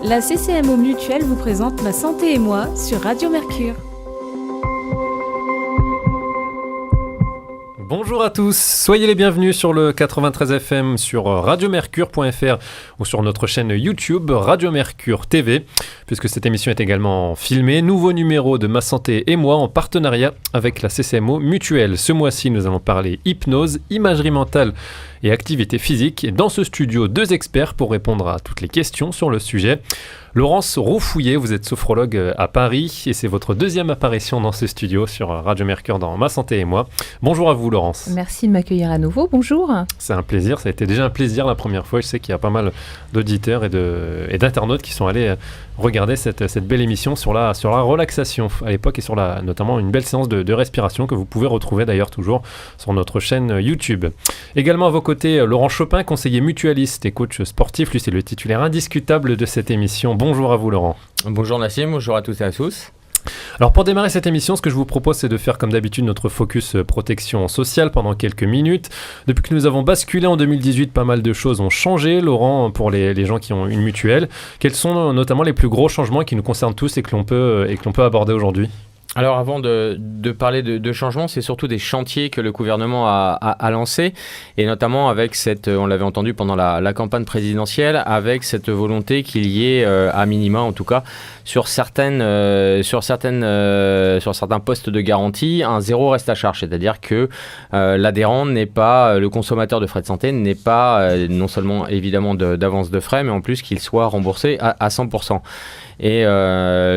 La CCMO Mutuelle vous présente Ma Santé et moi sur Radio Mercure. Bonjour à tous, soyez les bienvenus sur le 93 FM sur radiomercure.fr ou sur notre chaîne YouTube Radio Mercure TV, puisque cette émission est également filmée. Nouveau numéro de Ma Santé et moi en partenariat avec la CCMO Mutuelle. Ce mois-ci, nous allons parler hypnose, imagerie mentale et activité physique. Et dans ce studio, 2 experts pour répondre à toutes les questions sur le sujet. Laurence Roufouillet, vous êtes sophrologue à Paris et c'est votre 2e apparition dans ce studio sur Radio Mercure dans Ma Santé et moi. Bonjour à vous Laurence. Merci de m'accueillir à nouveau, bonjour. C'est un plaisir, ça a été déjà un plaisir la première fois. Je sais qu'il y a pas mal d'auditeurs et d'internautes qui sont allés regarder cette belle émission sur la relaxation à l'époque et sur notamment une belle séance de respiration que vous pouvez retrouver d'ailleurs toujours sur notre chaîne YouTube. Également à vos côtés, Laurent Chopin, conseiller mutualiste et coach sportif. Lui, c'est le titulaire indiscutable de cette émission. Bonjour à vous Laurent. Bonjour Nassim, bonjour à tous et à tous. Alors pour démarrer cette émission, ce que je vous propose, c'est de faire comme d'habitude notre focus protection sociale pendant quelques minutes. Depuis que nous avons basculé en 2018, pas mal de choses ont changé. Laurent, pour les gens qui ont une mutuelle, quels sont notamment les plus gros changements qui nous concernent tous et que l'on peut aborder aujourd'hui ? Alors avant de parler de changements, c'est surtout des chantiers que le gouvernement a lancés, et notamment avec on l'avait entendu pendant la campagne présidentielle, avec cette volonté qu'il y ait à minima en tout cas sur certains postes de garantie un zéro reste à charge, c'est-à-dire que l'adhérent n'est pas, le consommateur de frais de santé n'est pas non seulement évidemment d'avance de frais, mais en plus qu'il soit remboursé à 100%. Et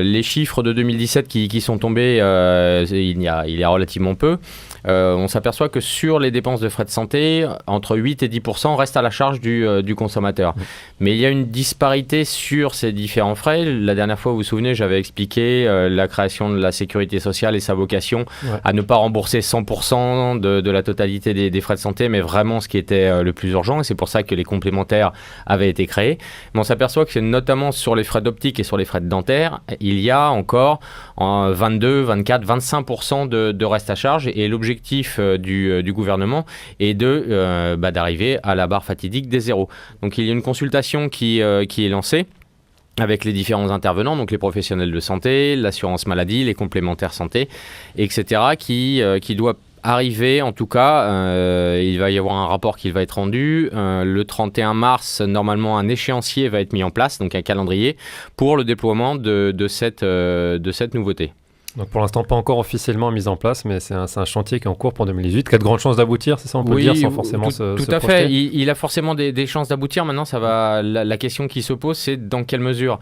les chiffres de 2017 qui sont tombés il y a relativement peu, on s'aperçoit que sur les dépenses de frais de santé, entre 8 et 10% restent à la charge du consommateur. Mais il y a une disparité sur ces différents frais. La dernière fois, vous vous souvenez, j'avais expliqué la création de la sécurité sociale et sa vocation à ne pas rembourser 100% de la totalité des frais de santé, mais vraiment ce qui était le plus urgent. Et c'est pour ça que les complémentaires avaient été créés. Mais on s'aperçoit que notamment sur les frais d'optique et sur les frais de dentaire, il y a encore 22, 24, 25% de reste à charge. Et l'objectif du gouvernement est d'arriver à la barre fatidique des zéros. Donc il y a une consultation qui est lancée avec les différents intervenants, donc les professionnels de santé, l'assurance maladie, les complémentaires santé, etc., qui doit arriver, en tout cas, il va y avoir un rapport qui va être rendu. Le 31 mars, normalement, un échéancier va être mis en place, donc un calendrier, pour le déploiement de cette nouveauté. Donc pour l'instant, pas encore officiellement mis en place, mais c'est un chantier qui est en cours pour 2018, qui a de grandes chances d'aboutir, c'est ça on peut dire, sans forcément se tout à fait, il a forcément des chances d'aboutir. Maintenant, la question qui se pose, c'est dans quelle mesure.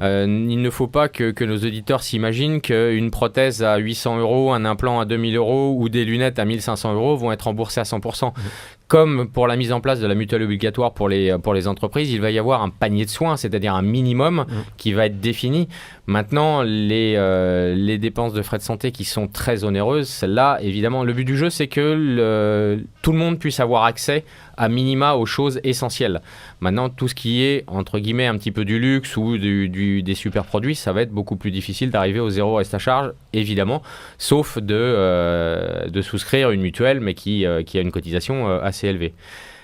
Il ne faut pas que nos auditeurs s'imaginent qu'une prothèse à 800 €, un implant à 2000 € ou des lunettes à 1500 € vont être remboursés à 100%. Comme pour la mise en place de la mutuelle obligatoire pour les entreprises, il va y avoir un panier de soins, c'est-à-dire un minimum qui va être défini. Maintenant, les dépenses de frais de santé qui sont très onéreuses, celles-là, évidemment, le but du jeu, c'est que tout le monde puisse avoir accès à minima aux choses essentielles. Maintenant, tout ce qui est, entre guillemets, un petit peu du luxe ou des super produits, ça va être beaucoup plus difficile d'arriver au zéro reste à charge, évidemment, sauf de souscrire une mutuelle, mais qui a une cotisation assez élevée.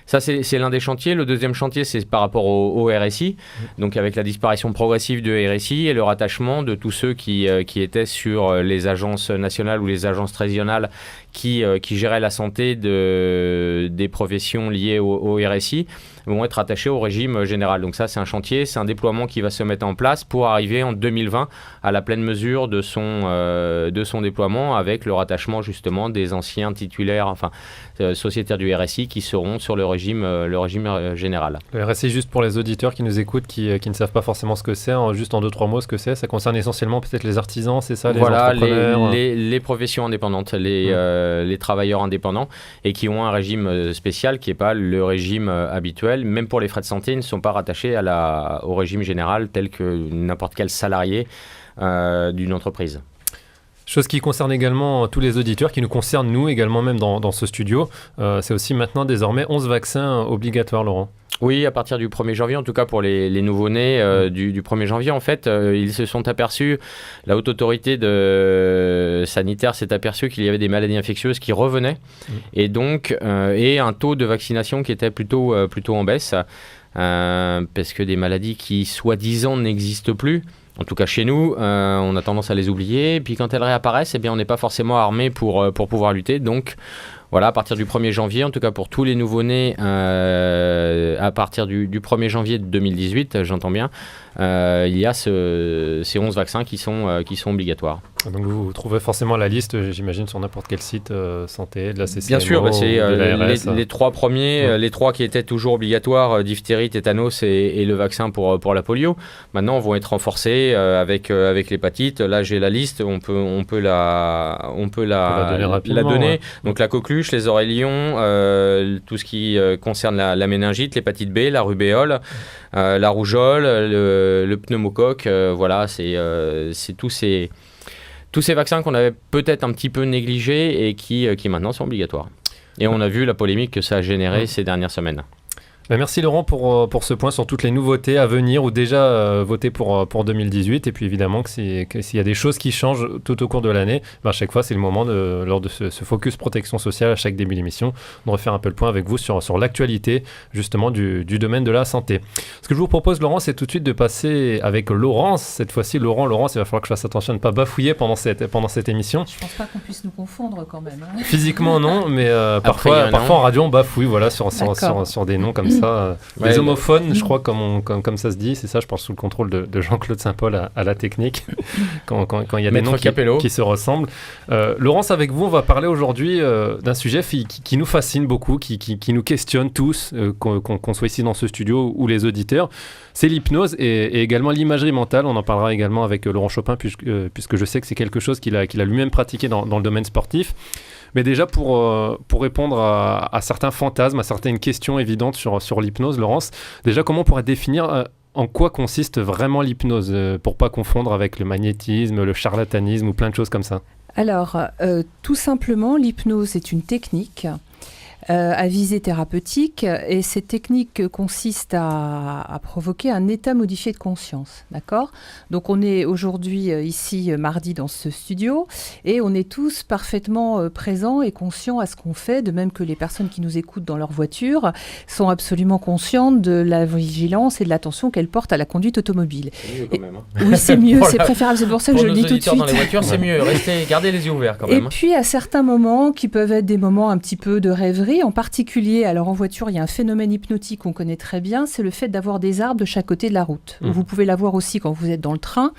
Ça, c'est l'un des chantiers. Le deuxième chantier, c'est par rapport au RSI, donc avec la disparition progressive du RSI et le rattachement de tous ceux qui étaient sur les agences nationales ou les agences régionales qui géraient la santé des professions liées au RSI, vont être attachés au régime général. Donc ça, c'est un chantier, c'est un déploiement qui va se mettre en place pour arriver en 2020 à la pleine mesure de son déploiement, avec le rattachement justement des anciens titulaires, sociétaires du RSI qui seront sur le régime général. Le RSI, juste pour les auditeurs qui nous écoutent, qui ne savent pas forcément ce que c'est, juste en 2-3 mots ce que c'est, ça concerne essentiellement peut-être les artisans, c'est ça, les entrepreneurs, les professions indépendantes, les travailleurs indépendants, et qui ont un régime spécial qui n'est pas le régime habituel. Même pour les frais de santé, ils ne sont pas rattachés au régime général tel que n'importe quel salarié d'une entreprise. Chose qui concerne également tous les auditeurs, qui nous concerne nous également même dans ce studio, c'est aussi maintenant désormais 11 vaccins obligatoires, Laurent. Oui, à partir du 1er janvier, en tout cas pour les nouveau-nés du 1er janvier, en fait, ils se sont aperçus, la haute autorité sanitaire s'est aperçue qu'il y avait des maladies infectieuses qui revenaient, et donc et un taux de vaccination qui était plutôt en baisse. parce que des maladies qui, soi-disant, n'existent plus, en tout cas chez nous, on a tendance à les oublier. Et puis quand elles réapparaissent, on n'est pas forcément armé pour pouvoir lutter. Donc voilà, à partir du 1er janvier, en tout cas pour tous les nouveau-nés, à partir du 1er janvier 2018, j'entends bien, il y a ces 11 vaccins qui sont obligatoires. Donc vous trouvez forcément la liste, j'imagine, sur n'importe quel site santé, de la CCMO, bien sûr, c'est de l'ARS. les 3 premiers, les 3 qui étaient toujours obligatoires, diphtérie, tétanos et le vaccin pour la polio. Maintenant, vont être renforcés avec l'hépatite. Là, j'ai la liste, on peut la donner rapidement, donner. ouais. Donc la coqueluche, les oreillons, tout ce qui concerne la méningite, l'hépatite B, la rubéole, la rougeole, le pneumocoque, voilà, c'est tous ces vaccins qu'on avait peut-être un petit peu négligés et qui maintenant sont obligatoires. Et on a vu la polémique que ça a généré ces dernières semaines. Merci Laurent pour ce point sur toutes les nouveautés à venir ou déjà votées pour 2018. Et puis évidemment que s'il y a des choses qui changent tout au cours de l'année, à chaque fois c'est le moment, lors de ce focus protection sociale à chaque début d'émission, de refaire un peu le point avec vous sur l'actualité justement du domaine de la santé. Ce que je vous propose Laurent, c'est tout de suite de passer avec Laurence. Cette fois-ci Laurence, il va falloir que je fasse attention à ne pas bafouiller pendant cette émission. Je pense pas qu'on puisse nous confondre quand même. Hein. Physiquement non, mais parfois en radio on bafouille sur des noms comme ça. Les homophones, je crois, comme ça se dit, c'est ça, je pense sous le contrôle de Jean-Claude Saint-Paul à la technique, quand il y a des noms qui se ressemblent. Laurence, avec vous, on va parler aujourd'hui d'un sujet qui nous fascine beaucoup, qui nous questionne tous, qu'on soit ici dans ce studio ou les auditeurs. C'est l'hypnose et également l'imagerie mentale. On en parlera également avec Laurent Chopin, puisque je sais que c'est quelque chose qu'il a lui-même pratiqué dans le domaine sportif. Mais déjà, pour répondre à certains fantasmes, à certaines questions évidentes sur l'hypnose, Laurence, déjà, comment on pourrait définir en quoi consiste vraiment l'hypnose, pour pas confondre avec le magnétisme, le charlatanisme ou plein de choses comme ça? Alors, tout simplement, l'hypnose est une technique à visée thérapeutique et cette technique consiste à provoquer un état modifié de conscience, d'accord ? Donc on est aujourd'hui ici mardi dans ce studio et on est tous parfaitement présents et conscients à ce qu'on fait, de même que les personnes qui nous écoutent dans leur voiture sont absolument conscientes de la vigilance et de l'attention qu'elles portent à la conduite automobile. C'est mieux quand même. Oui, c'est mieux, c'est préférable, c'est pour ça que je le dis tout de suite. Dans les voitures, c'est mieux, gardez les yeux ouverts quand même. Et puis à certains moments qui peuvent être des moments un petit peu de rêverie, en particulier, alors en voiture, il y a un phénomène hypnotique qu'on connaît très bien, c'est le fait d'avoir des arbres de chaque côté de la route. Vous pouvez l'avoir aussi quand vous êtes dans le train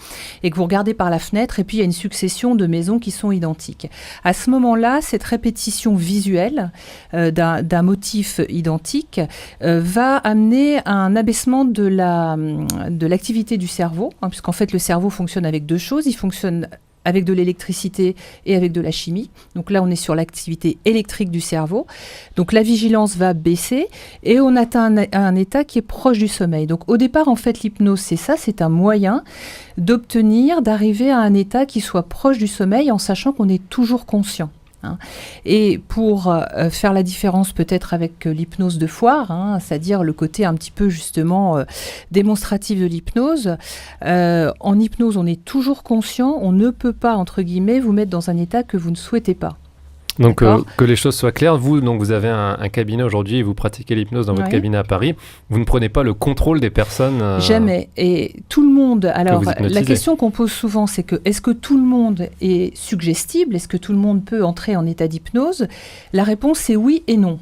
et que vous regardez par la fenêtre et puis il y a une succession de maisons qui sont identiques. À ce moment-là, cette répétition visuelle d'un motif identique va amener à un abaissement de l'activité du cerveau, puisqu'en fait le cerveau fonctionne avec deux choses, il fonctionne avec de l'électricité et avec de la chimie. Donc là, on est sur l'activité électrique du cerveau. Donc la vigilance va baisser et on atteint un état qui est proche du sommeil. Donc au départ, en fait, l'hypnose, c'est ça, c'est un moyen d'arriver à un état qui soit proche du sommeil en sachant qu'on est toujours conscient. Et pour faire la différence peut-être avec l'hypnose de foire, c'est-à-dire le côté un petit peu justement démonstratif de l'hypnose, en hypnose on est toujours conscient, on ne peut pas entre guillemets vous mettre dans un état que vous ne souhaitez pas. Donc que les choses soient claires, vous avez un cabinet aujourd'hui et vous pratiquez l'hypnose dans votre cabinet à Paris. Vous ne prenez pas le contrôle des personnes Jamais. Et tout le monde... Alors la question qu'on pose souvent, c'est que est-ce que tout le monde est suggestible? Est-ce que tout le monde peut entrer en état d'hypnose? La réponse est oui et non.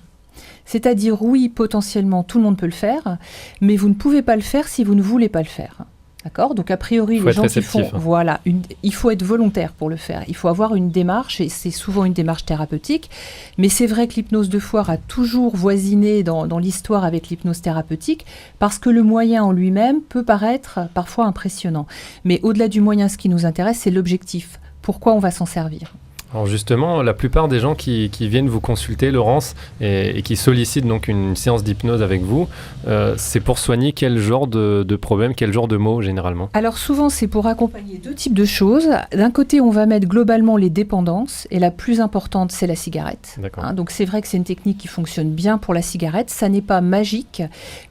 C'est-à-dire oui, potentiellement tout le monde peut le faire, mais vous ne pouvez pas le faire si vous ne voulez pas le faire. D'accord ? Donc, a priori, les gens qui font... Voilà, il faut être volontaire pour le faire. Il faut avoir une démarche, et c'est souvent une démarche thérapeutique. Mais c'est vrai que l'hypnose de foire a toujours voisiné dans l'histoire avec l'hypnose thérapeutique, parce que le moyen en lui-même peut paraître parfois impressionnant. Mais au-delà du moyen, ce qui nous intéresse, c'est l'objectif. Pourquoi on va s'en servir ? Alors justement, la plupart des gens qui viennent vous consulter, Laurence, et qui sollicitent donc une séance d'hypnose avec vous, c'est pour soigner quel genre de problème, quel genre de mots généralement? Alors souvent, c'est pour accompagner deux types de choses. D'un côté, on va mettre globalement les dépendances, et la plus importante, c'est la cigarette. Donc c'est vrai que c'est une technique qui fonctionne bien pour la cigarette. Ça n'est pas magique,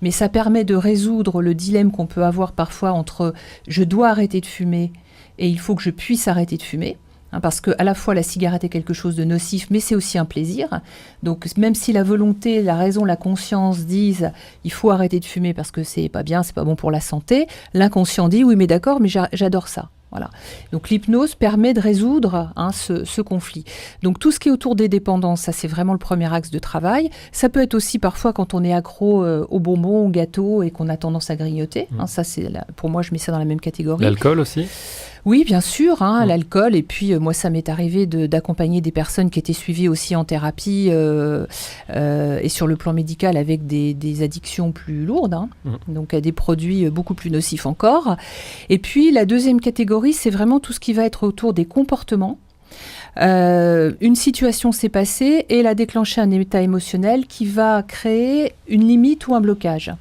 mais ça permet de résoudre le dilemme qu'on peut avoir parfois entre « je dois arrêter de fumer » et « il faut que je puisse arrêter de fumer ». Parce qu'à la fois la cigarette est quelque chose de nocif, mais c'est aussi un plaisir. Donc même si la volonté, la raison, la conscience disent il faut arrêter de fumer parce que c'est pas bien, c'est pas bon pour la santé, l'inconscient dit oui mais d'accord, mais j'adore ça. Voilà. Donc l'hypnose permet de résoudre ce conflit. Donc tout ce qui est autour des dépendances, ça c'est vraiment le premier axe de travail. Ça peut être aussi parfois quand on est accro aux bonbons, aux gâteaux et qu'on a tendance à grignoter. Ça pour moi je mets ça dans la même catégorie. L'alcool aussi ? Oui, bien sûr, l'alcool. Et puis, moi, ça m'est arrivé d'accompagner des personnes qui étaient suivies aussi en thérapie et sur le plan médical avec des addictions plus lourdes, donc à des produits beaucoup plus nocifs encore. Et puis, la deuxième catégorie, c'est vraiment tout ce qui va être autour des comportements. Une situation s'est passée et elle a déclenché un état émotionnel qui va créer une limite ou un blocage.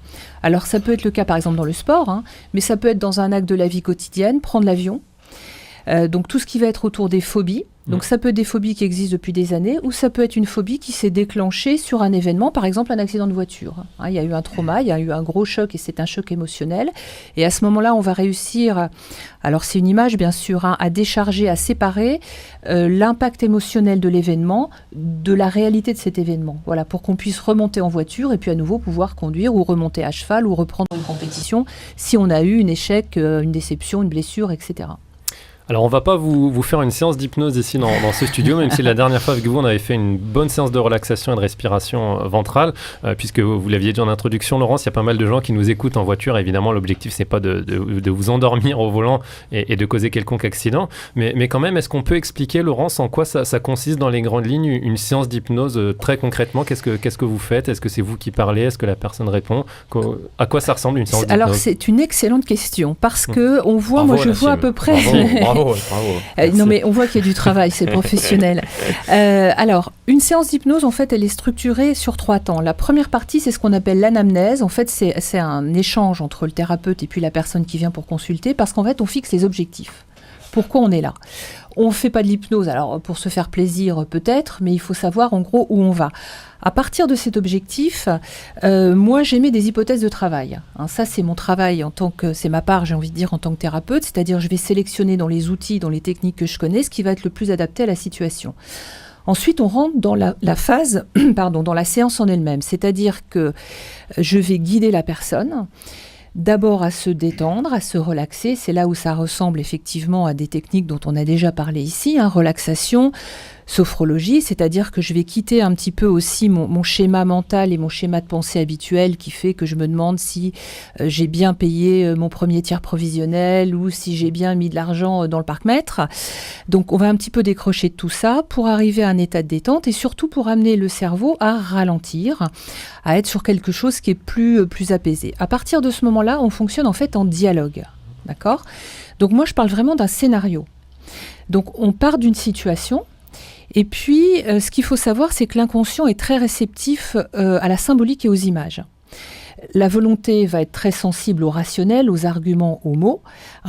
Alors, ça peut être le cas, par exemple, dans le sport, mais ça peut être dans un acte de la vie quotidienne, prendre l'avion. Donc tout ce qui va être autour des phobies. Donc ça peut être des phobies qui existent depuis des années ou ça peut être une phobie qui s'est déclenchée sur un événement, par exemple un accident de voiture. Il y a eu un trauma, il y a eu un gros choc et c'est un choc émotionnel. Et à ce moment-là, on va réussir, alors c'est une image bien sûr, à décharger, à séparer l'impact émotionnel de l'événement de la réalité de cet événement. Voilà, pour qu'on puisse remonter en voiture et puis à nouveau pouvoir conduire ou remonter à cheval ou reprendre une compétition si on a eu un échec, une déception, une blessure, etc. Alors, on ne va pas vous faire une séance d'hypnose ici dans ce studio, même si la dernière fois avec vous, on avait fait une bonne séance de relaxation et de respiration ventrale, puisque vous l'aviez dit en introduction, Laurence, il y a pas mal de gens qui nous écoutent en voiture. Évidemment, l'objectif, ce n'est pas de vous endormir au volant et de causer quelconque accident. Mais quand même, est-ce qu'on peut expliquer, Laurence, en quoi ça consiste dans les grandes lignes, une séance d'hypnose très concrètement ? Qu'est-ce que vous faites ? Est-ce que c'est vous qui parlez ? Est-ce que la personne répond ? À quoi ça ressemble une séance d'hypnose ? Alors, c'est une excellente question, parce que on voit, moi je vois à peu près... Bravo. Non mais on voit qu'il y a du travail, c'est professionnel. Alors, une séance d'hypnose, en fait, elle est structurée sur 3 temps. La première partie, c'est ce qu'on appelle l'anamnèse. En fait, c'est un échange entre le thérapeute et puis la personne qui vient pour consulter, parce qu'en fait, on fixe les objectifs. Pourquoi on est là ? On ne fait pas de l'hypnose, alors pour se faire plaisir peut-être, mais il faut savoir en gros où on va. À partir de cet objectif, moi j'émets des hypothèses de travail. Ça c'est mon travail c'est ma part, j'ai envie de dire, en tant que thérapeute, c'est-à-dire je vais sélectionner dans les outils, dans les techniques que je connais, ce qui va être le plus adapté à la situation. Ensuite, on rentre dans la phase, dans la séance en elle-même, c'est-à-dire que je vais guider la personne. D'abord à se détendre, à se relaxer. C'est là où ça ressemble effectivement à des techniques dont on a déjà parlé ici, relaxation, sophrologie, c'est-à-dire que je vais quitter un petit peu aussi mon schéma mental et mon schéma de pensée habituel qui fait que je me demande si j'ai bien payé mon premier tiers provisionnel ou si j'ai bien mis de l'argent dans le parc-mètre. Donc on va un petit peu décrocher de tout ça pour arriver à un état de détente et surtout pour amener le cerveau à ralentir, à être sur quelque chose qui est plus apaisé. À partir de ce moment-là, on fonctionne en fait en dialogue. D'accord ? Donc moi, je parle vraiment d'un scénario. Donc on part d'une situation. Et puis, ce qu'il faut savoir, c'est que l'inconscient est très réceptif à la symbolique et aux images. La volonté va être très sensible au rationnel, aux arguments, aux mots,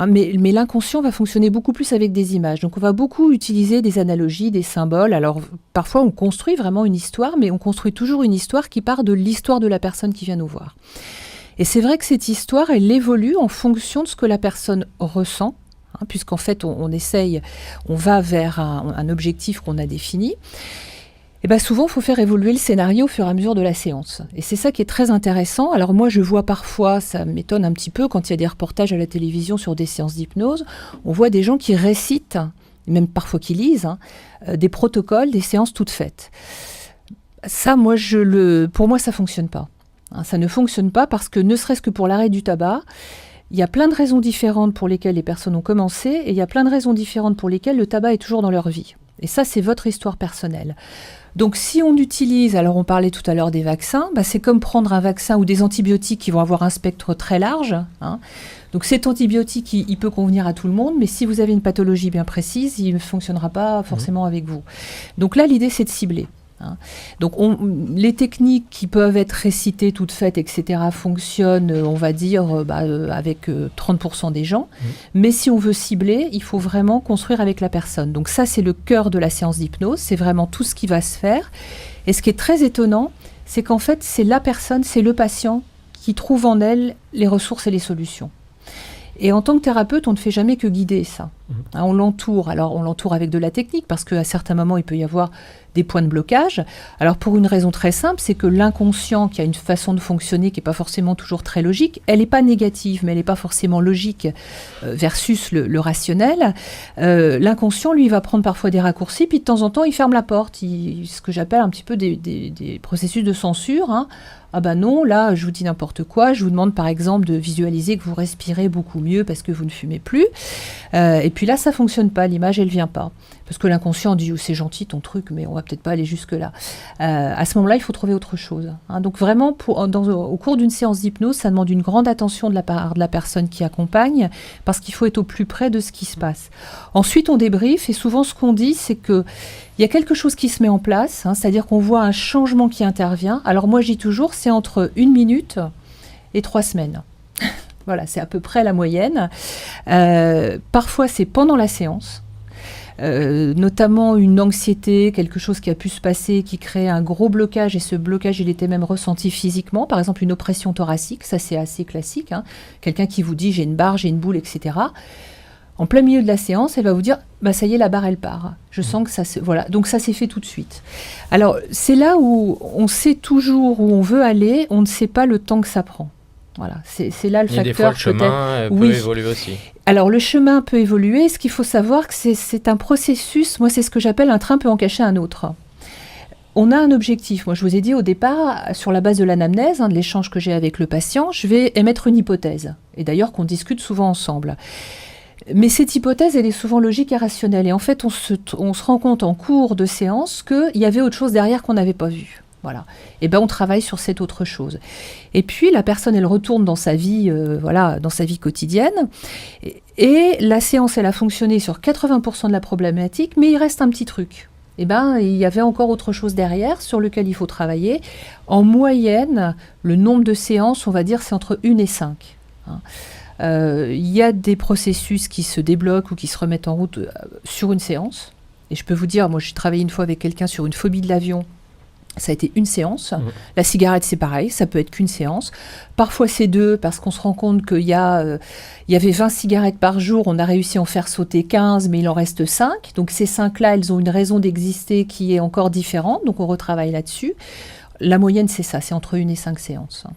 mais l'inconscient va fonctionner beaucoup plus avec des images. Donc, on va beaucoup utiliser des analogies, des symboles. Alors, parfois, on construit vraiment une histoire, mais on construit toujours une histoire qui part de l'histoire de la personne qui vient nous voir. Et c'est vrai que cette histoire, elle évolue en fonction de ce que la personne ressent, puisqu'en fait, on va vers un objectif qu'on a défini. Et bien souvent, il faut faire évoluer le scénario au fur et à mesure de la séance. Et c'est ça qui est très intéressant. Alors moi, je vois parfois, ça m'étonne un petit peu, quand il y a des reportages à la télévision sur des séances d'hypnose, on voit des gens qui récitent, même parfois qui lisent, des protocoles, des séances toutes faites. Ça, pour moi, ça ne fonctionne pas. Ça ne fonctionne pas parce que, ne serait-ce que pour l'arrêt du tabac, il y a plein de raisons différentes pour lesquelles les personnes ont commencé et il y a plein de raisons différentes pour lesquelles le tabac est toujours dans leur vie. Et ça, c'est votre histoire personnelle. Donc, si on utilise, alors on parlait tout à l'heure des vaccins, c'est comme prendre un vaccin ou des antibiotiques qui vont avoir un spectre très large. Donc, cet antibiotique, il peut convenir à tout le monde, mais si vous avez une pathologie bien précise, il ne fonctionnera pas forcément avec vous. Donc là, l'idée, c'est de cibler. Donc les techniques qui peuvent être récitées, toutes faites, etc. fonctionnent, on va dire, avec 30% des gens. Mais si on veut cibler, il faut vraiment construire avec la personne. Donc ça, c'est le cœur de la séance d'hypnose. C'est vraiment tout ce qui va se faire. Et ce qui est très étonnant, c'est qu'en fait, c'est la personne, c'est le patient qui trouve en elle les ressources et les solutions. Et en tant que thérapeute, on ne fait jamais que guider ça. On l'entoure. Alors, on l'entoure avec de la technique parce qu'à certains moments, il peut y avoir des points de blocage. Alors, pour une raison très simple, c'est que l'inconscient, qui a une façon de fonctionner qui n'est pas forcément toujours très logique, elle n'est pas négative, mais elle n'est pas forcément logique versus le rationnel. L'inconscient, lui, va prendre parfois des raccourcis, puis de temps en temps, il ferme la porte. Ce que j'appelle un petit peu des processus de censure. Ah ben non, là, je vous dis n'importe quoi. Je vous demande, par exemple, de visualiser que vous respirez beaucoup mieux parce que vous ne fumez plus. Et puis là, ça ne fonctionne pas. L'image, elle ne vient pas. Parce que l'inconscient dit, c'est gentil ton truc, mais on ne va peut-être pas aller jusque-là. À ce moment-là, il faut trouver autre chose. Donc vraiment, au cours d'une séance d'hypnose, ça demande une grande attention de la part de la personne qui accompagne, parce qu'il faut être au plus près de ce qui se passe. Ensuite, on débriefe, et souvent, ce qu'on dit, c'est qu'il y a quelque chose qui se met en place, c'est-à-dire qu'on voit un changement qui intervient. Alors moi, je dis toujours, c'est entre 1 minute et 3 semaines. Voilà, c'est à peu près la moyenne. Parfois, c'est pendant la séance. Notamment une anxiété, quelque chose qui a pu se passer, qui crée un gros blocage, et ce blocage, il était même ressenti physiquement. Par exemple, une oppression thoracique, ça c'est assez classique. Quelqu'un qui vous dit « j'ai une barre, j'ai une boule, etc. » En plein milieu de la séance, elle va vous dire « ça y est, la barre, elle part. Je sens que ça se... » Voilà, donc ça s'est fait tout de suite. Alors, c'est là où on sait toujours où on veut aller, on ne sait pas le temps que ça prend. Voilà, c'est là le facteur. Et des fois, le chemin peut évoluer aussi. Alors, le chemin peut évoluer. Ce qu'il faut savoir, que c'est un processus. Moi, c'est ce que j'appelle un train peut en cacher un autre. On a un objectif. Moi, je vous ai dit au départ, sur la base de l'anamnèse, de l'échange que j'ai avec le patient, je vais émettre une hypothèse. Et d'ailleurs, qu'on discute souvent ensemble. Mais cette hypothèse, elle est souvent logique et rationnelle. Et en fait, on se rend compte en cours de séance qu'il y avait autre chose derrière qu'on n'avait pas vu. Voilà. Et on travaille sur cette autre chose. Et puis la personne, elle retourne dans sa vie, dans sa vie quotidienne. Et la séance, elle a fonctionné sur 80% de la problématique, mais il reste un petit truc. Il y avait encore autre chose derrière sur lequel il faut travailler. En moyenne, le nombre de séances, on va dire, c'est entre 1 et 5. Il y a des processus qui se débloquent ou qui se remettent en route sur une séance. Et je peux vous dire, moi, j'ai travaillé une fois avec quelqu'un sur une phobie de l'avion. Ça a été une séance. La cigarette, c'est pareil, ça peut être qu'une séance. Parfois, c'est 2, parce qu'on se rend compte qu'il y avait 20 cigarettes par jour, on a réussi à en faire sauter 15, mais il en reste 5. Donc, ces 5-là, elles ont une raison d'exister qui est encore différente, donc on retravaille là-dessus. La moyenne, c'est ça, c'est entre 1 et 5 séances.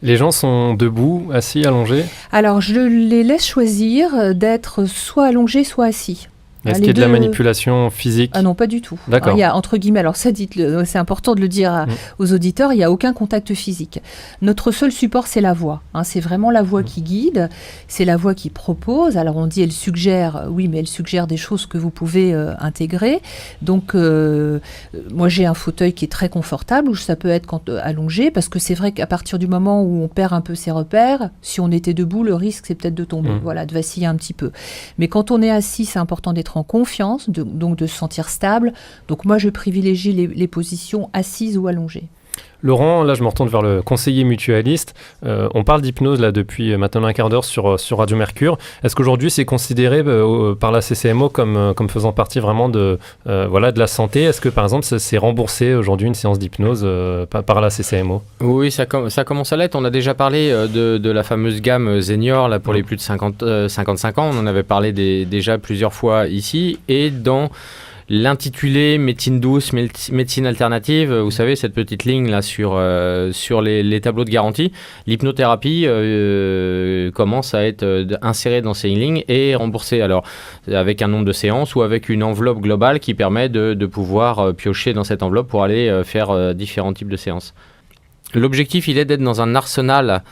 Les gens sont debout, assis, allongés ? Alors, je les laisse choisir d'être soit allongés, soit assis. Est-ce qu'il y a de la manipulation physique ? Ah non, pas du tout. D'accord. Il y a, entre guillemets, alors ça, dites-le, c'est important de le dire aux auditeurs, il n'y a aucun contact physique. Notre seul support, c'est la voix. C'est vraiment la voix qui guide, c'est la voix qui propose. Alors on dit, elle suggère, oui, mais elle suggère des choses que vous pouvez intégrer. Donc, moi, j'ai un fauteuil qui est très confortable, où ça peut être allongé, parce que c'est vrai qu'à partir du moment où on perd un peu ses repères, si on était debout, le risque, c'est peut-être de tomber, de vaciller un petit peu. Mais quand on est assis, c'est important d'être en confiance, donc de se sentir stable. Donc moi, je privilégie les positions assises ou allongées. Laurent, là je me retourne vers le conseiller mutualiste. On parle d'hypnose là depuis maintenant un quart d'heure sur Radio Mercure. Est-ce qu'aujourd'hui c'est considéré par la CCMO comme faisant partie vraiment de la santé ? Est-ce que par exemple c'est remboursé aujourd'hui une séance d'hypnose par la CCMO ? Oui, ça commence à l'être. On a déjà parlé de la fameuse gamme senior là, pour les plus de 55 ans. On en avait parlé déjà plusieurs fois ici. Et dans l'intitulé médecine douce, médecine alternative, vous savez, cette petite ligne là sur les tableaux de garantie, l'hypnothérapie commence à être insérée dans ces lignes et remboursée. Alors, avec un nombre de séances ou avec une enveloppe globale qui permet de pouvoir piocher dans cette enveloppe pour aller faire différents types de séances. L'objectif, il est d'être dans un arsenal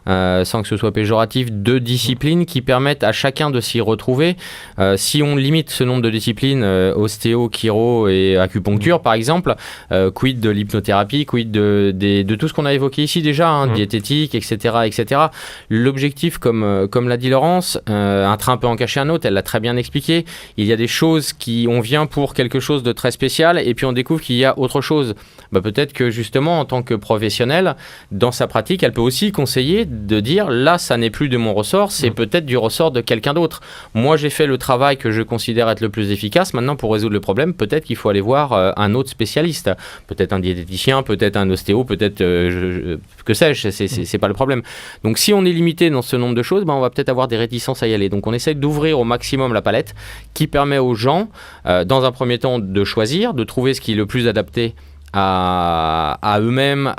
sans que ce soit péjoratif, de disciplines qui permettent à chacun de s'y retrouver. Si on limite ce nombre de disciplines, ostéo, chiro et acupuncture par exemple, quid de l'hypnothérapie, quid de tout ce qu'on a évoqué ici déjà, diététique, etc., etc. L'objectif, comme l'a dit Laurence, un train peut en cacher un autre, elle l'a très bien expliqué. Il y a des choses on vient pour quelque chose de très spécial et puis on découvre qu'il y a autre chose. Peut-être que justement, en tant que professionnel, dans sa pratique, elle peut aussi conseiller de dire là, ça n'est plus de mon ressort, c'est peut-être du ressort de quelqu'un d'autre. Moi, j'ai fait le travail que je considère être le plus efficace. Maintenant, pour résoudre le problème, peut-être qu'il faut aller voir un autre spécialiste. Peut-être un diététicien, peut-être un ostéo, peut-être que sais-je, c'est pas le problème. Donc, si on est limité dans ce nombre de choses, on va peut-être avoir des réticences à y aller. Donc, on essaie d'ouvrir au maximum la palette qui permet aux gens, dans un premier temps, de choisir, de trouver ce qui est le plus adapté à eux-mêmes,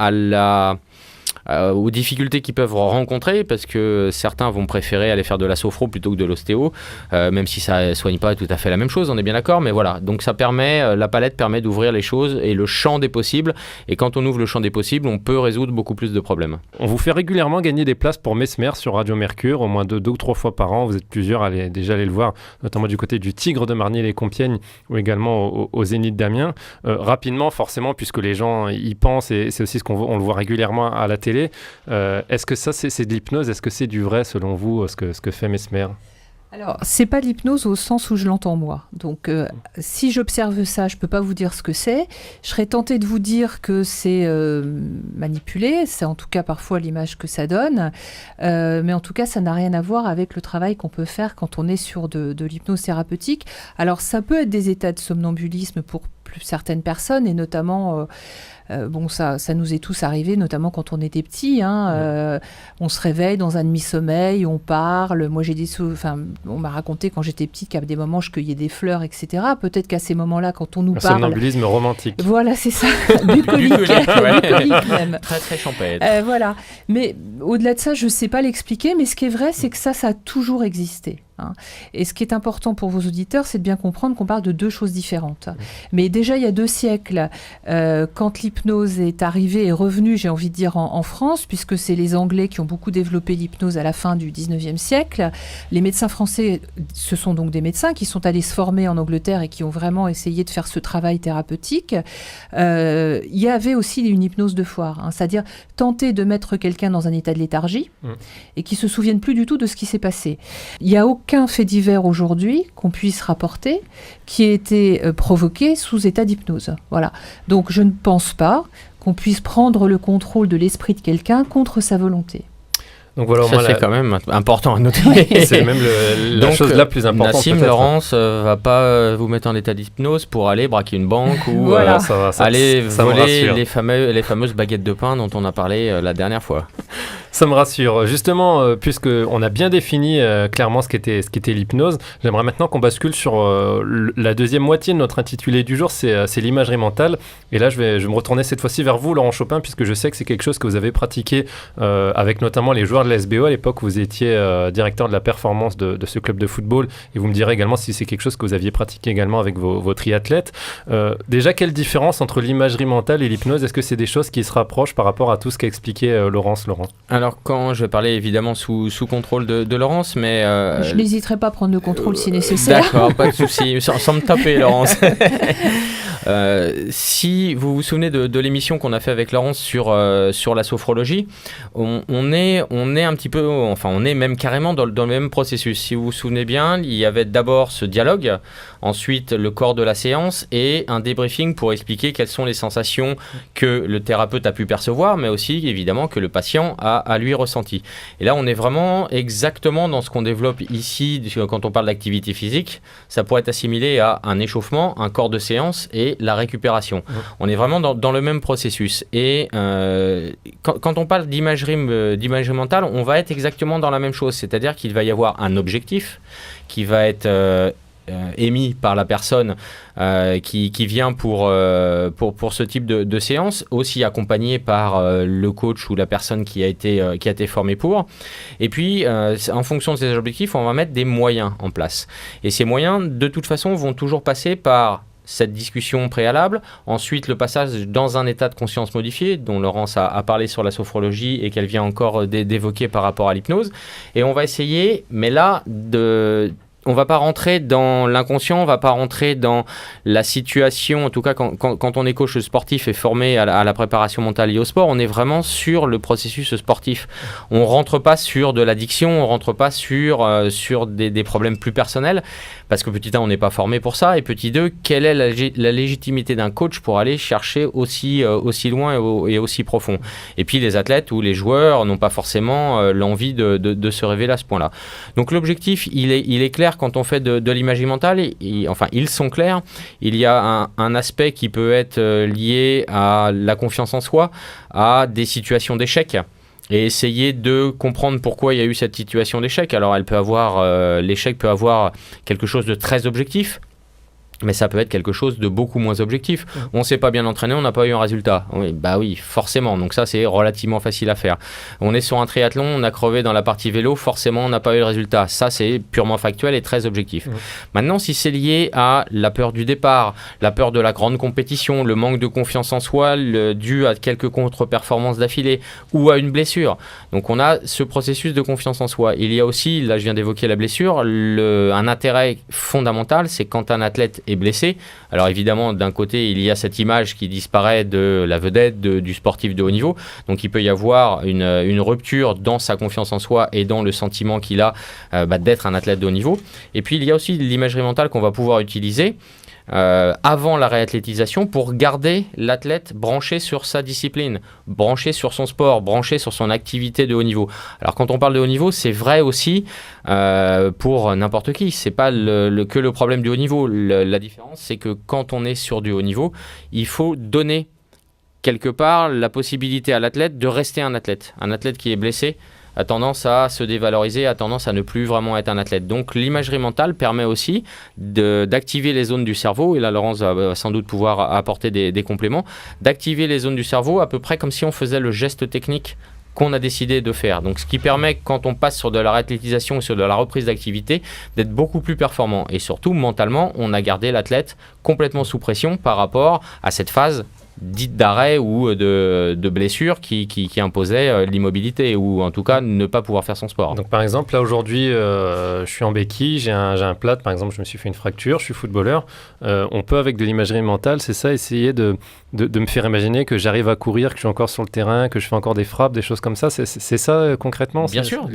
aux difficultés qu'ils peuvent rencontrer, parce que certains vont préférer aller faire de la sophro plutôt que de l'ostéo, même si ça ne soigne pas tout à fait la même chose, on est bien d'accord, mais voilà. Donc ça permet, la palette permet d'ouvrir les choses et le champ des possibles, et quand on ouvre le champ des possibles, on peut résoudre beaucoup plus de problèmes. On vous fait régulièrement gagner des places pour Mesmer sur Radio Mercure, au moins 2 ou 3 fois par an. Vous êtes plusieurs à déjà aller le voir, notamment du côté du Tigre de Marny-les-Compiègnes ou également au Zénith d'Amiens. Rapidement, forcément, puisque les gens y pensent, et c'est aussi ce on le voit régulièrement à la télé. Est-ce que ça, c'est de l'hypnose? Est-ce que c'est du vrai, selon vous, ce que fait Mesmer? Alors, c'est pas de l'hypnose au sens où je l'entends moi. Donc, si j'observe ça, je peux pas vous dire ce que c'est. Je serais tentée de vous dire que c'est manipulé. C'est en tout cas parfois l'image que ça donne. Mais en tout cas, ça n'a rien à voir avec le travail qu'on peut faire quand on est sur de l'hypnose thérapeutique. Alors, ça peut être des états de somnambulisme pour certaines personnes, et notamment... ça nous est tous arrivé, notamment quand on était petit. On se réveille dans un demi-sommeil, on parle. Moi, on m'a raconté quand j'étais petite qu'à des moments, je cueillais des fleurs, etc. Peut-être qu'à ces moments-là, quand on nous parle... Un somnambulisme romantique. Voilà, c'est ça. Bucolique. Bucolique même. Très, très champêtre. Voilà. Mais au-delà de ça, je ne sais pas l'expliquer. Mais ce qui est vrai, c'est que ça a toujours existé. Et ce qui est important pour vos auditeurs, c'est de bien comprendre qu'on parle de 2 choses différentes. Mais déjà, il y a 2 siècles, quand l'hypnose est arrivée et revenue, j'ai envie de dire, en France, puisque c'est les Anglais qui ont beaucoup développé l'hypnose à la fin du 19e siècle. Les médecins français, ce sont donc des médecins qui sont allés se former en Angleterre et qui ont vraiment essayé de faire ce travail thérapeutique. Il y avait aussi une hypnose de foire, c'est-à-dire tenter de mettre quelqu'un dans un état de léthargie et qui ne se souvienne plus du tout de ce qui s'est passé. Il n'y a aucun fait divers aujourd'hui qu'on puisse rapporter qui ait été provoqué sous état d'hypnose. Voilà. Donc je ne pense pas qu'on puisse prendre le contrôle de l'esprit de quelqu'un contre sa volonté. Donc voilà, ça c'est quand même important à noter. C'est même la chose la plus importante. Nassim Laurence va pas vous mettre en état d'hypnose pour aller braquer une banque ou voilà. Aller voler les fameuses baguettes de pain dont on a parlé la dernière fois. Ça me rassure. Justement, puisqu'on a bien défini clairement ce qu'était l'hypnose, j'aimerais maintenant qu'on bascule sur la deuxième moitié de notre intitulé du jour, c'est l'imagerie mentale. Et là, je vais me retourner cette fois-ci vers vous, Laurent Chopin, puisque je sais que c'est quelque chose que vous avez pratiqué avec notamment les joueurs de la SBO à l'époque où vous étiez directeur de la performance de ce club de football. Et vous me direz également si c'est quelque chose que vous aviez pratiqué également avec vos triathlètes. Déjà, quelle différence entre l'imagerie mentale et l'hypnose? Est-ce que c'est des choses qui se rapprochent par rapport à tout ce qu'a expliqué Laurent? Alors, quand je vais parler évidemment sous contrôle de Laurence, mais... je n'hésiterai pas à prendre le contrôle si nécessaire. D'accord, pas de souci, sans me taper, Laurence. Si vous vous souvenez de l'émission qu'on a fait avec Laurence sur la sophrologie, on est un petit peu, enfin on est même carrément dans le même processus. Si vous vous souvenez bien, il y avait d'abord ce dialogue, ensuite le corps de la séance et un débriefing pour expliquer quelles sont les sensations que le thérapeute a pu percevoir, mais aussi évidemment que le patient a lui ressenti. Et là, on est vraiment exactement dans ce qu'on développe ici quand on parle d'activité physique. Ça pourrait être assimilé à un échauffement, un corps de séance et la récupération. On est vraiment dans le même processus. Et quand on parle d'imagerie mentale, on va être exactement dans la même chose. C'est-à-dire qu'il va y avoir un objectif qui va être émis par la personne qui vient pour ce type de séance, aussi accompagné par le coach ou la personne qui a été formée pour. Et puis, en fonction de ces objectifs, on va mettre des moyens en place. Et ces moyens, de toute façon, vont toujours passer par cette discussion préalable, ensuite le passage dans un état de conscience modifié, dont Laurence a parlé sur la sophrologie et qu'elle vient encore d'évoquer par rapport à l'hypnose. Et on va essayer, mais là, on va pas rentrer dans l'inconscient, on va pas rentrer dans la situation. En tout cas, quand on est coach sportif et formé à la préparation mentale liée au sport, on est vraiment sur le processus sportif. On rentre pas sur de l'addiction, on rentre pas sur des problèmes plus personnels, parce que petit 1, on n'est pas formé pour ça, et petit 2, quelle est la légitimité d'un coach pour aller chercher aussi loin et aussi profond. Et puis les athlètes ou les joueurs n'ont pas forcément l'envie de se révéler à ce point-là. Donc l'objectif, il est clair. Quand on fait de l'imagerie mentale, ils sont clairs. Il y a un aspect qui peut être lié à la confiance en soi, à des situations d'échec, et essayer de comprendre pourquoi il y a eu cette situation d'échec. Alors l'échec peut avoir quelque chose de très objectif, mais ça peut être quelque chose de beaucoup moins objectif. On ne s'est pas bien entraîné, on n'a pas eu un résultat. Oui, forcément. Donc ça, c'est relativement facile à faire. On est sur un triathlon, on a crevé dans la partie vélo, forcément, on n'a pas eu le résultat. Ça, c'est purement factuel et très objectif. Maintenant, si c'est lié à la peur du départ, la peur de la grande compétition, le manque de confiance en soi dû à quelques contre-performances d'affilée ou à une blessure. Donc on a ce processus de confiance en soi. Il y a aussi, là je viens d'évoquer la blessure, un intérêt fondamental, c'est quand un athlète est blessé. Alors évidemment, d'un côté, il y a cette image qui disparaît de la vedette, du sportif de haut niveau. Donc il peut y avoir une rupture dans sa confiance en soi et dans le sentiment qu'il a d'être un athlète de haut niveau. Et puis il y a aussi l'imagerie mentale qu'on va pouvoir utiliser avant la réathlétisation pour garder l'athlète branché sur sa discipline, branché sur son sport, branché sur son activité de haut niveau. Alors quand on parle de haut niveau, c'est vrai aussi pour n'importe qui. C'est pas que le problème du haut niveau. La différence, c'est que quand on est sur du haut niveau, il faut donner quelque part la possibilité à l'athlète de rester un athlète. Un athlète qui est blessé a tendance à se dévaloriser, a tendance à ne plus vraiment être un athlète. Donc l'imagerie mentale permet aussi d'activer les zones du cerveau, et là Laurence va sans doute pouvoir apporter des compléments, d'activer les zones du cerveau à peu près comme si on faisait le geste technique qu'on a décidé de faire. Donc ce qui permet, quand on passe sur de la réathlétisation et sur de la reprise d'activité, d'être beaucoup plus performant. Et surtout, mentalement, on a gardé l'athlète complètement sous pression par rapport à cette phase dite d'arrêt ou de blessure qui imposait l'immobilité, ou en tout cas ne pas pouvoir faire son sport. Donc par exemple, là aujourd'hui, je suis en béquille, j'ai un plâtre, par exemple, je me suis fait une fracture, je suis footballeur. On peut, avec de l'imagerie mentale, c'est ça, essayer de me faire imaginer que j'arrive à courir, que je suis encore sur le terrain, que je fais encore des frappes, des choses comme ça. C'est ça concrètement? Bien sûr,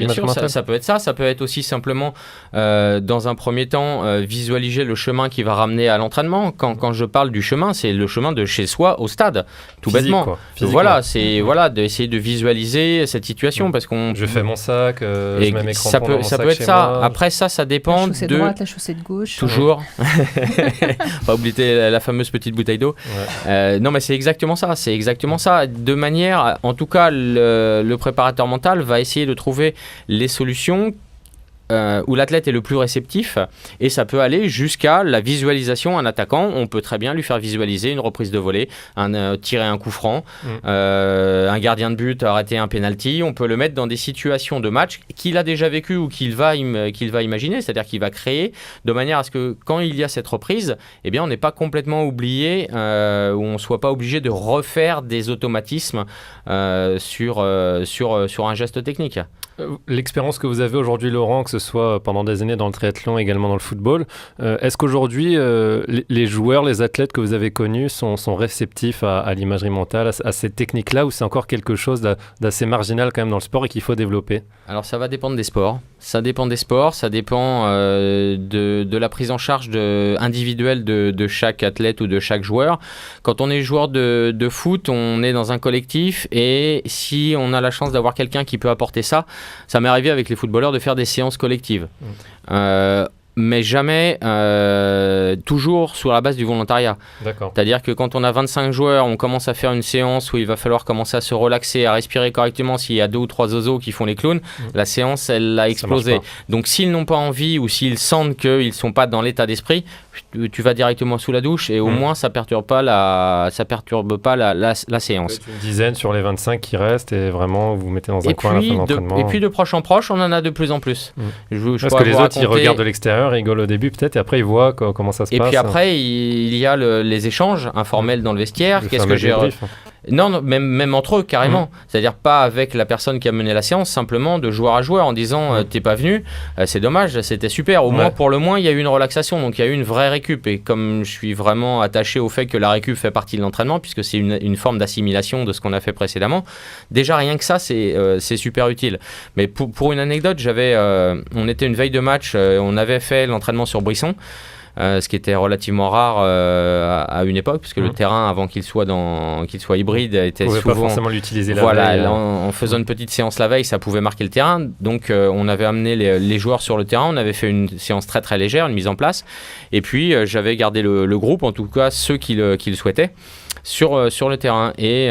ça peut être ça. Ça peut être aussi simplement, dans un premier temps, visualiser le chemin qui va ramener à l'entraînement. Quand je parle du chemin, c'est le chemin de chez soi au stade, tout physique, bêtement. Voilà, c'est d'essayer de visualiser cette situation, parce qu'on. Je fais mon sac, je mets mes crampons dans mon sac. Ça peut être ça. Moi. Après ça dépend la chaussette droite, la chaussette gauche. Toujours. Pas oublier la fameuse petite bouteille d'eau. Ouais. Non, mais c'est exactement ça. De manière, en tout cas, le préparateur mental va essayer de trouver les solutions où l'athlète est le plus réceptif, et ça peut aller jusqu'à la visualisation. Un attaquant, on peut très bien lui faire visualiser une reprise de volée, tirer un coup franc, un gardien de but arrêter un penalty. On peut le mettre dans des situations de match qu'il a déjà vécu ou qu'il va imaginer, c'est-à-dire qu'il va créer, de manière à ce que quand il y a cette reprise, eh bien on n'est pas complètement oublié, ou on ne soit pas obligé de refaire des automatismes sur un geste technique. L'expérience que vous avez aujourd'hui, Laurent, que ce soit pendant des années dans le triathlon, également dans le football, est-ce qu'aujourd'hui, les joueurs, les athlètes que vous avez connus sont réceptifs à l'imagerie mentale, à ces techniques-là, ou c'est encore quelque chose d'assez marginal quand même dans le sport et qu'il faut développer? Alors ça va dépendre des sports. Ça dépend de la prise en charge individuelle de chaque athlète ou de chaque joueur. Quand on est joueur de foot, on est dans un collectif, et si on a la chance d'avoir quelqu'un qui peut apporter ça m'est arrivé avec les footballeurs de faire des séances collectives. Mais jamais toujours sur la base du volontariat. D'accord. C'est-à-dire que quand on a 25 joueurs, on commence à faire une séance où il va falloir commencer à se relaxer, à respirer correctement. S'il y a 2 ou 3 zozos qui font les clowns, la séance, elle a explosé. Donc s'ils n'ont pas envie, ou s'ils sentent qu'ils ne sont pas dans l'état d'esprit, tu vas directement sous la douche, et au moins ça perturbe pas la séance. Une dizaine sur les 25 qui restent, et vraiment vous mettez dans un coin à la fin de l'entraînement. Et puis de proche en proche, on en a de plus en plus. Parce que les autres, ils regardent de l'extérieur, rigolent au début peut-être, et après ils voient comment ça se passe. Et puis après, il y a les échanges informels dans le vestiaire. Non, même entre eux, carrément. C'est-à-dire pas avec la personne qui a mené la séance, simplement de joueur à joueur en disant t'es pas venu, c'est dommage, c'était super. Au moins, pour le moins, il y a eu une relaxation, donc il y a eu une vraie récup. Et comme je suis vraiment attaché au fait que la récup fait partie de l'entraînement, puisque c'est une forme d'assimilation de ce qu'on a fait précédemment, déjà rien que ça, c'est super utile. Mais pour une anecdote, on était une veille de match, on avait fait l'entraînement sur Brisson. Ce qui était relativement rare à une époque, puisque le terrain, avant qu'il soit hybride, était souvent... On ne pouvait pas forcément l'utiliser la veille. En faisant une petite séance la veille, ça pouvait marquer le terrain. Donc, on avait amené les joueurs sur le terrain. On avait fait une séance très, très légère, une mise en place. Et puis, j'avais gardé le groupe, en tout cas ceux qui le souhaitaient, sur le terrain. Et...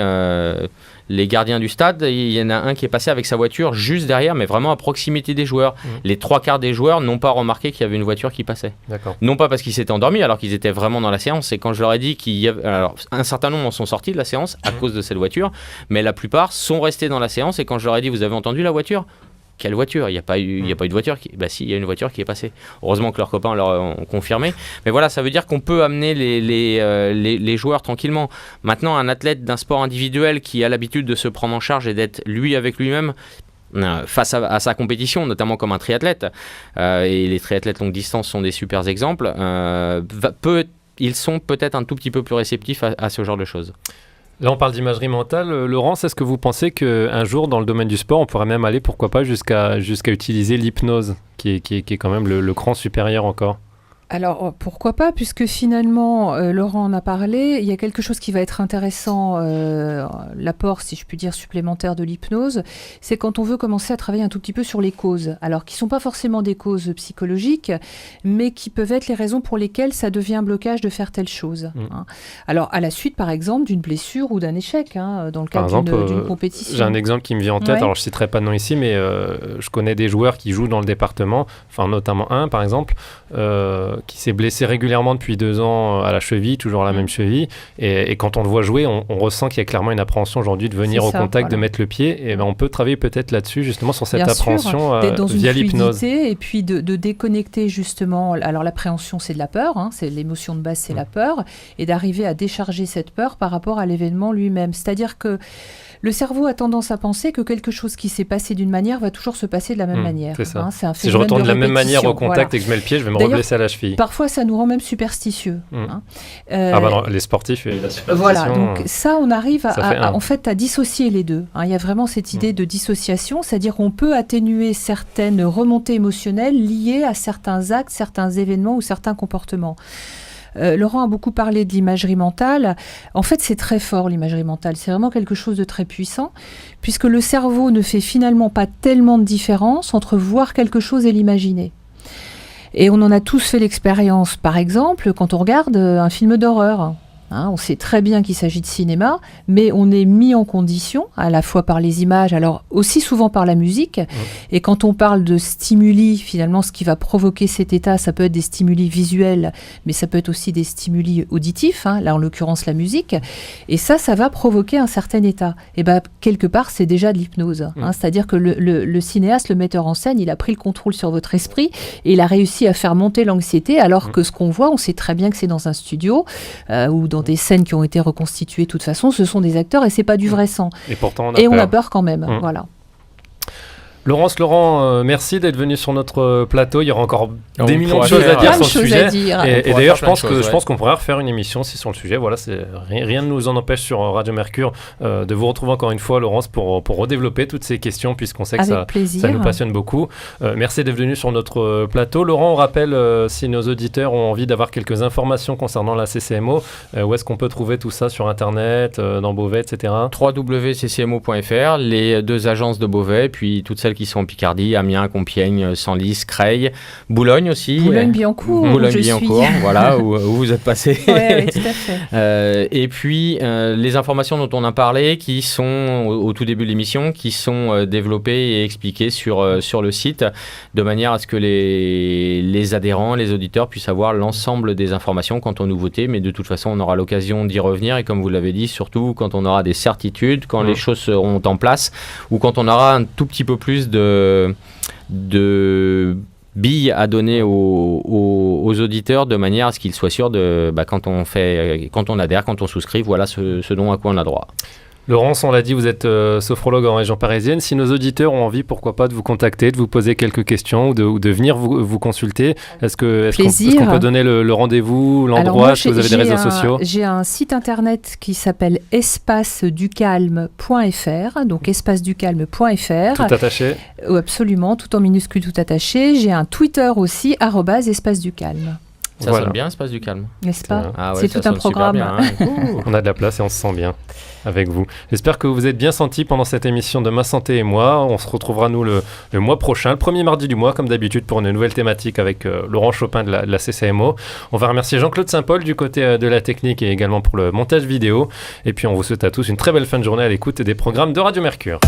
les gardiens du stade, il y en a un qui est passé avec sa voiture juste derrière, mais vraiment à proximité des joueurs. Les 3/4 des joueurs n'ont pas remarqué qu'il y avait une voiture qui passait. D'accord. Non pas parce qu'ils s'étaient endormis, alors qu'ils étaient vraiment dans la séance. Et quand je leur ai dit qu'il y avait... Alors, un certain nombre en sont sortis de la séance à cause de cette voiture, mais la plupart sont restés dans la séance. Et quand je leur ai dit, vous avez entendu la voiture ? Quelle voiture ? Il n'y a pas eu de voiture qui... Bah si, il y a une voiture qui est passée. Heureusement que leurs copains leur ont confirmé. Mais voilà, ça veut dire qu'on peut amener les joueurs tranquillement. Maintenant, un athlète d'un sport individuel qui a l'habitude de se prendre en charge et d'être lui avec lui-même face à sa compétition, notamment comme un triathlète, et les triathlètes longue distance sont des super exemples, ils sont peut-être un tout petit peu plus réceptifs à ce genre de choses. Là, on parle d'imagerie mentale. Laurence, est-ce que vous pensez qu'un jour, dans le domaine du sport, on pourrait même aller, pourquoi pas, jusqu'à utiliser l'hypnose, qui est quand même le cran supérieur encore ? Alors, pourquoi pas, puisque finalement, Laurent en a parlé, il y a quelque chose qui va être intéressant, l'apport, si je puis dire, supplémentaire de l'hypnose, c'est quand on veut commencer à travailler un tout petit peu sur les causes, alors qui ne sont pas forcément des causes psychologiques, mais qui peuvent être les raisons pour lesquelles ça devient un blocage de faire telle chose. Hein. Alors, à la suite, par exemple, d'une blessure ou d'un échec, dans le cadre d'une compétition. J'ai un exemple qui me vient en tête, alors je ne citerai pas de nom ici, mais je connais des joueurs qui jouent dans le département, enfin notamment un, par exemple, qui s'est blessé régulièrement depuis 2 ans à la cheville, toujours à la même cheville, et quand on le voit jouer, on ressent qu'il y a clairement une appréhension aujourd'hui de venir au contact, de mettre le pied, et on peut travailler peut-être là-dessus, justement sur cette appréhension via l'hypnose. Et puis de déconnecter justement, alors l'appréhension c'est de la peur, c'est l'émotion de base, c'est la peur, et d'arriver à décharger cette peur par rapport à l'événement lui-même. C'est-à-dire que le cerveau a tendance à penser que quelque chose qui s'est passé d'une manière va toujours se passer de la même manière. C'est ça. C'est un si je retourne de la même manière au contact et que je mets le pied, je vais me reblesser à la cheville. Parfois, ça nous rend même superstitieux. Non, les sportifs et la superstition. Voilà, donc ça, on arrive en fait à dissocier les deux. Il y a vraiment cette idée de dissociation, c'est-à-dire qu'on peut atténuer certaines remontées émotionnelles liées à certains actes, certains événements ou certains comportements. Laurent a beaucoup parlé de l'imagerie mentale. En fait, c'est très fort, l'imagerie mentale. C'est vraiment quelque chose de très puissant, puisque le cerveau ne fait finalement pas tellement de différence entre voir quelque chose et l'imaginer. Et on en a tous fait l'expérience, par exemple, quand on regarde un film d'horreur. On sait très bien qu'il s'agit de cinéma, mais on est mis en condition, à la fois par les images, alors aussi souvent par la musique. Et quand on parle de stimuli, finalement, ce qui va provoquer cet état, ça peut être des stimuli visuels, mais ça peut être aussi des stimuli auditifs, là en l'occurrence la musique. Et ça va provoquer un certain état. Et quelque part, c'est déjà de l'hypnose. C'est-à-dire que le cinéaste, le metteur en scène, il a pris le contrôle sur votre esprit et il a réussi à faire monter l'anxiété, alors que ce qu'on voit, on sait très bien que c'est dans un studio ou dans des scènes qui ont été reconstituées de toute façon, ce sont des acteurs et c'est pas du vrai sang. Et pourtant, on a peur quand même. Voilà. Laurent, merci d'être venu sur notre plateau. Il y aura encore des millions de choses à dire sur le sujet. Et d'ailleurs, je pense qu'on pourrait refaire une émission aussi sur le sujet. Voilà, rien ne nous en empêche sur Radio Mercure de vous retrouver encore une fois, Laurence, pour redévelopper toutes ces questions, puisqu'on sait que ça nous passionne beaucoup. Merci d'être venu sur notre plateau. Laurent, on rappelle, si nos auditeurs ont envie d'avoir quelques informations concernant la CCMO, où est-ce qu'on peut trouver tout ça sur Internet, dans Beauvais, etc. www.ccmo.fr, les 2 agences de Beauvais, puis toutes celles qui sont en Picardie, Amiens, Compiègne, Senlis, Creil, Boulogne aussi. Boulogne-Billancourt, voilà, où vous êtes passé. Oui, tout à fait. Et puis, les informations dont on a parlé, qui sont au tout début de l'émission, qui sont développées et expliquées sur le site, de manière à ce que les adhérents, les auditeurs puissent avoir l'ensemble des informations quant aux nouveautés, mais de toute façon, on aura l'occasion d'y revenir, et comme vous l'avez dit, surtout quand on aura des certitudes, quand les choses seront en place, ou quand on aura un tout petit peu plus de billes à donner aux auditeurs de manière à ce qu'ils soient sûrs de quand on adhère, quand on souscrit, voilà ce dont à quoi on a droit. Laurence, on l'a dit, vous êtes sophrologue en région parisienne. Si nos auditeurs ont envie, pourquoi pas, de vous contacter, de vous poser quelques questions ou de venir vous consulter, est-ce qu'on peut donner le rendez-vous, l'endroit, est-ce que vous avez des réseaux sociaux? J'ai un site internet qui s'appelle espaceducalme.fr, donc espaceducalme.fr. Tout attaché? Absolument, tout en minuscule, tout attaché. J'ai un Twitter aussi, @espaceducalme. Ça sonne bien, Espace du Calme. N'est-ce pas? Ouais, c'est tout un programme. Bien, hein. On a de la place et on se sent bien avec vous. J'espère que vous êtes bien sentis pendant cette émission de Ma Santé et Moi. On se retrouvera, nous, le mois prochain, le premier mardi du mois, comme d'habitude, pour une nouvelle thématique avec Laurent Chopin de la CCMO. On va remercier Jean-Claude Saint-Paul du côté de la technique et également pour le montage vidéo. Et puis, on vous souhaite à tous une très belle fin de journée à l'écoute des programmes de Radio Mercure.